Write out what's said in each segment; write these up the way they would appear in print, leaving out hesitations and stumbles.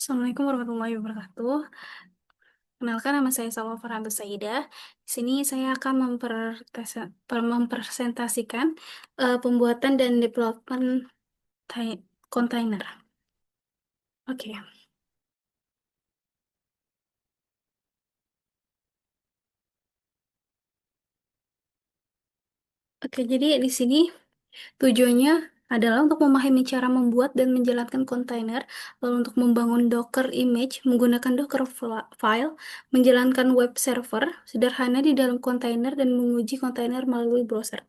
Assalamualaikum warahmatullahi wabarakatuh. Kenalkan nama saya Salwa Farhanto Saidah. Di sini saya akan mempresentasikan pembuatan dan development kontainer. Oke. Oke, jadi di sini tujuannya adalah untuk memahami cara membuat dan menjalankan kontainer, lalu untuk membangun Docker image menggunakan Docker file, menjalankan web server sederhana di dalam kontainer dan menguji kontainer melalui browser.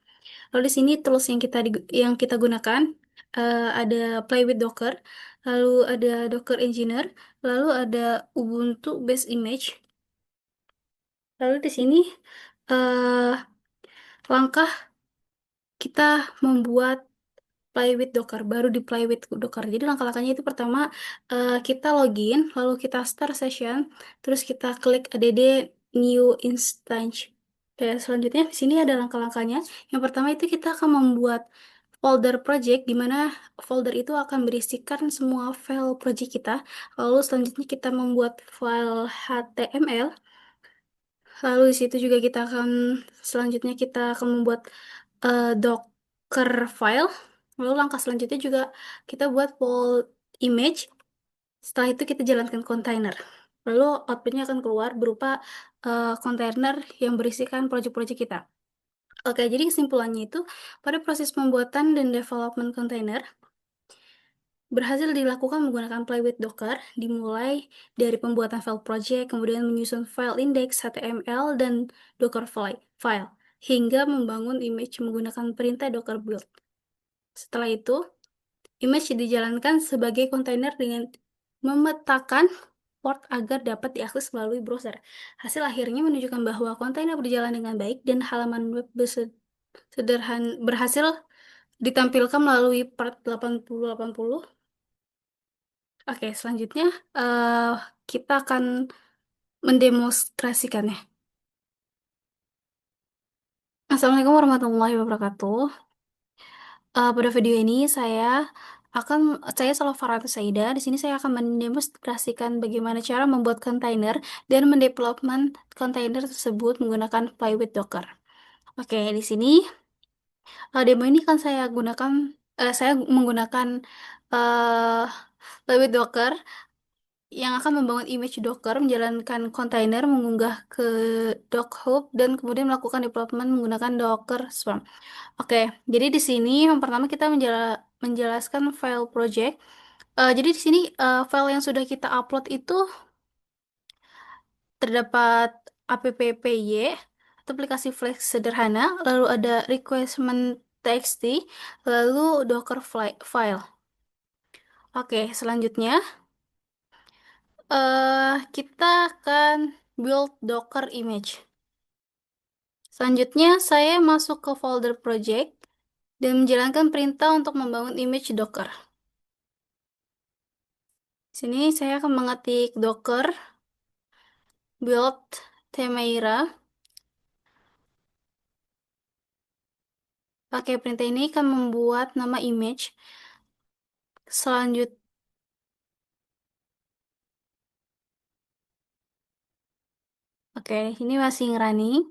Lalu di sini tools yang kita gunakan ada Play with Docker, lalu ada Docker Engineer, lalu ada Ubuntu Base Image. Lalu di sini eh, langkah kita membuat Play with Docker, baru di Play with Docker. Jadi langkah-langkahnya itu pertama kita login, lalu kita start session, terus kita klik add new instance. Dan selanjutnya di sini ada langkah-langkahnya. Yang pertama itu kita akan membuat folder project, di mana folder itu akan berisikan semua file project kita. Lalu selanjutnya kita membuat file HTML. Lalu di situ juga selanjutnya kita akan membuat Docker file. Lalu langkah selanjutnya juga kita buat image. Setelah itu kita jalankan kontainer. Lalu outputnya akan keluar berupa kontainer yang berisikan proyek-proyek kita. Oke, jadi kesimpulannya itu pada proses pembuatan dan development kontainer berhasil dilakukan menggunakan Play with Docker, dimulai dari pembuatan file project, kemudian menyusun file index, HTML, dan Docker file, hingga membangun image menggunakan perintah Docker build. Setelah itu, image dijalankan sebagai kontainer dengan memetakan port agar dapat diakses melalui browser. Hasil akhirnya menunjukkan bahwa kontainer berjalan dengan baik dan halaman web berhasil ditampilkan melalui part 8080. Oke, selanjutnya eh, kita akan mendemonstrasikannya. Assalamualaikum warahmatullahi wabarakatuh. Pada video ini saya Salwa Farhatu Saida. Di sini saya akan mendemonstrasikan bagaimana cara membuat kontainer dan mendevelopment kontainer tersebut menggunakan Play with Docker. Oke, di sini demo ini kan saya menggunakan uh, Play with Docker yang akan membangun image Docker, menjalankan kontainer, mengunggah ke Dockhub, dan kemudian melakukan development menggunakan Docker Swarm. Oke, jadi di sini yang pertama kita menjelaskan file project. Jadi di sini file yang sudah kita upload itu terdapat appy atau aplikasi flash sederhana, lalu ada requirement.txt, lalu Docker file. Oke, selanjutnya kita akan build Docker image. Selanjutnya, saya masuk ke folder project dan menjalankan perintah untuk membangun image Docker. Di sini saya akan mengetik Docker build Temeira. Pakai perintah ini akan membuat nama image. Selanjutnya, oke, ini masih running.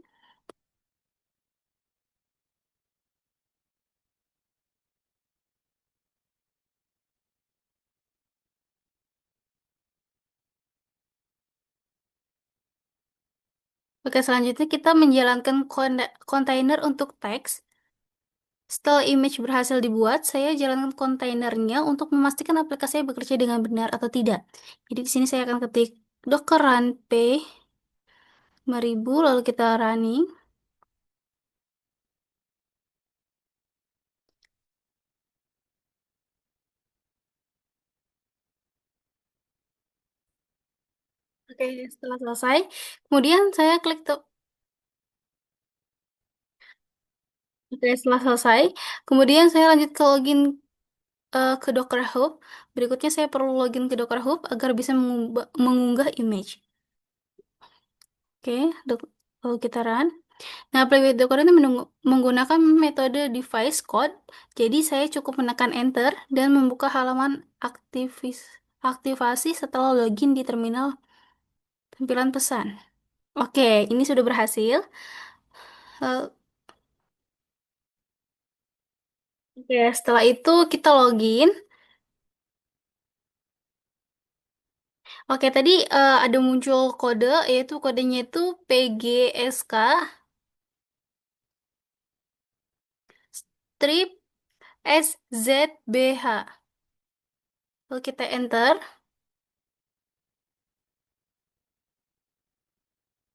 Oke, selanjutnya kita menjalankan kontainer untuk teks. Setelah image berhasil dibuat, saya jalankan kontainernya untuk memastikan aplikasinya bekerja dengan benar atau tidak. Jadi di sini saya akan ketik docker run p 5000, lalu kita running. Oke, setelah selesai, kemudian saya klik oke, setelah selesai, kemudian saya lanjut ke login ke Docker Hub. Berikutnya saya perlu login ke Docker Hub agar bisa mengunggah image. Oke, lalu kita run. Nah, Play with Docker ini menggunakan metode device code. Jadi saya cukup menekan enter dan membuka halaman aktivis. aktivasi setelah login di terminal tampilan pesan. Oke, ini sudah berhasil. Eh, Oke, setelah itu kita login. Oke, tadi ada muncul kode, yaitu kodenya itu PGSK strip SZBH. Lalu kita enter,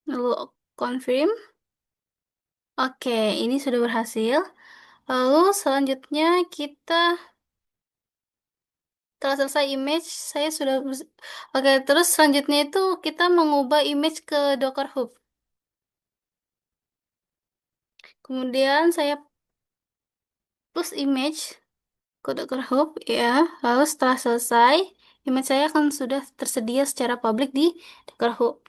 lalu confirm. Oke, ini sudah berhasil. Lalu selanjutnya kita telah selesai image, saya sudah Oke, terus selanjutnya itu kita mengubah image ke Docker Hub. Kemudian saya push image ke Docker Hub, ya. Lalu setelah selesai, image saya akan sudah tersedia secara publik di Docker Hub.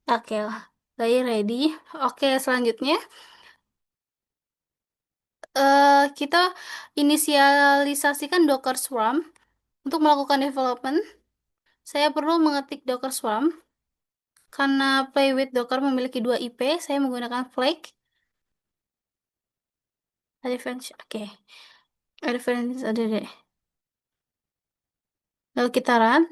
Oke lah, saya ready. Oke, selanjutnya kita inisialisasikan Docker Swarm. Untuk melakukan development, saya perlu mengetik Docker Swarm. Karena Play with Docker memiliki dua IP, saya menggunakan Flake. Advance, oke. Advance ada deh. Lalu kita run.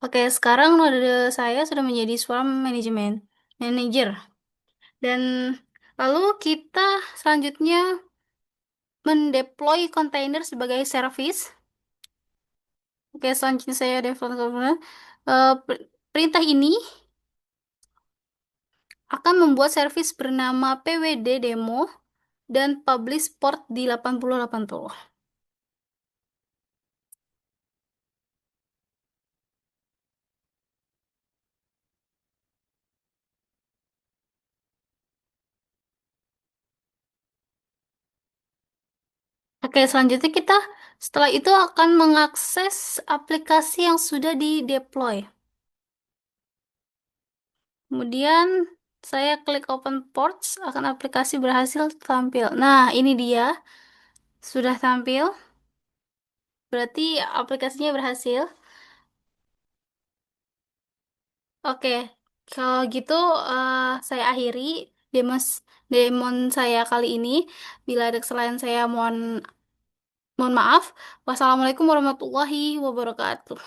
Oke, sekarang node saya sudah menjadi Swarm Management Manager. Dan lalu kita selanjutnya mendeploy container sebagai service. Oke, selanjutnya saya develop perintah ini akan membuat service bernama pwd demo dan publish port di 8080. Oke, selanjutnya kita setelah itu akan mengakses aplikasi yang sudah di-deploy. Kemudian saya klik open ports, akan aplikasi berhasil tampil. Nah, ini dia. Sudah tampil. Berarti aplikasinya berhasil. Oke, kalau gitu saya akhiri demos demon saya kali ini. Bila ada kesalahan saya mohon mohon maaf. Wassalamualaikum warahmatullahi wabarakatuh.